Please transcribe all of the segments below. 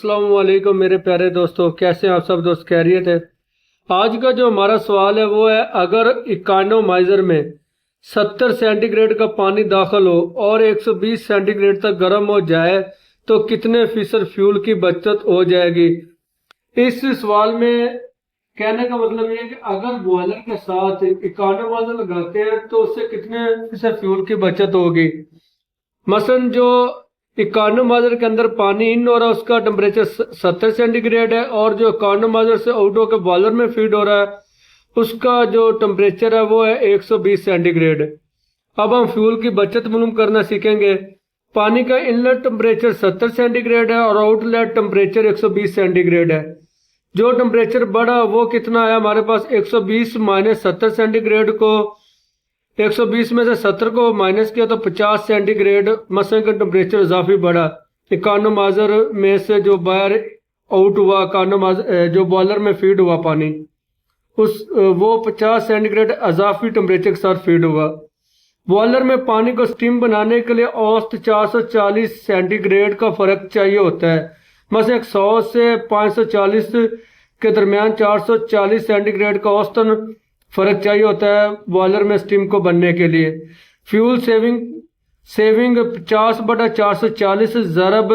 अस्सलाम वालेकुम मेरे प्यारे दोस्तों, कैसे हैं आप सब दोस्त? खैरियत है। आज का जो हमारा सवाल है वो है, अगर इकोनोमाइजर में 70 सेंटीग्रेड का पानी दाखिल हो और 120 सेंटीग्रेड तक गर्म हो जाए तो कितने फीसद फ्यूल की बचत हो जाएगी। इस सवाल में कहने का मतलब ये है कि अगर बॉयलर के साथ इकोनोमाइजर लगाते हैं तो उससे कितने फीसद फ्यूल की बचत होगी। मसलन जो इकोनोमाइजर के अंदर पानी इन हो रहा है उसका टेम्परेचर 70 सेंटीग्रेड है, और जो इकोनोमाइजर से आउट होकर बॉयलर में फीड हो रहा है उसका जो टेम्परेचर है वो है 120 सेंटीग्रेड। अब हम फ्यूल की बचत मालूम करना सीखेंगे। पानी का इनलेट टेम्परेचर 70 सेंटीग्रेड है और आउटलेट टेम्परेचर 120 सेंटीग्रेड है। जो टेम्परेचर बढ़ा वो कितना है हमारे पास, 120 माइनस 70 सेंटीग्रेड को 120 में से 70 को माइनस किया तो 50 सेंटीग्रेड मसलन का टेम्परेचर इजाफी बढ़ा। इकोनोमाइजर में से जो बाहर आउट हुआ, इकोनोमाइजर जो बॉयलर में फीड हुआ पानी, उस वो 50 सेंटीग्रेड इजाफी टेम्परेचर के साथ फीड हुआ। बॉयलर में पानी को स्टीम बनाने के लिए औसत 440 सेंटीग्रेड का फर्क चाहिए होता है। मसलन 100 से 540 के दरमियान 440 सेंटीग्रेड का औसतन फर्क चाहिए होता है बॉयलर में स्टीम को बनने के लिए। फ्यूल सेविंग 50/440 ज़रब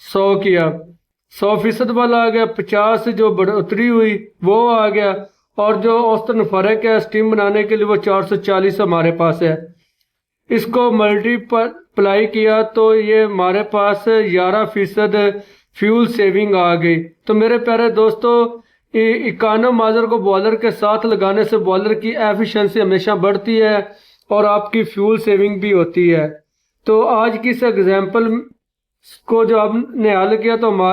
100 किया, 100% वाला आ गया, 50 जो बढ़ोतरी हुई वो आ गया, और जो औसतन फर्क है स्टीम बनाने के लिए वो 440 हमारे पास है। इसको मल्टीप्लाई किया तो ये हमारे पास 11% फ्यूल सेविंग आ गई। तो मेरे प्यारे दोस्तों, इकोनोमाइजर को बॉयलर के साथ लगाने से बॉयलर की एफिशिएंसी हमेशा बढ़ती है और आपकी फ्यूल सेविंग भी होती है। तो आज की इस एग्जाम्पल को जो आपने हल किया तो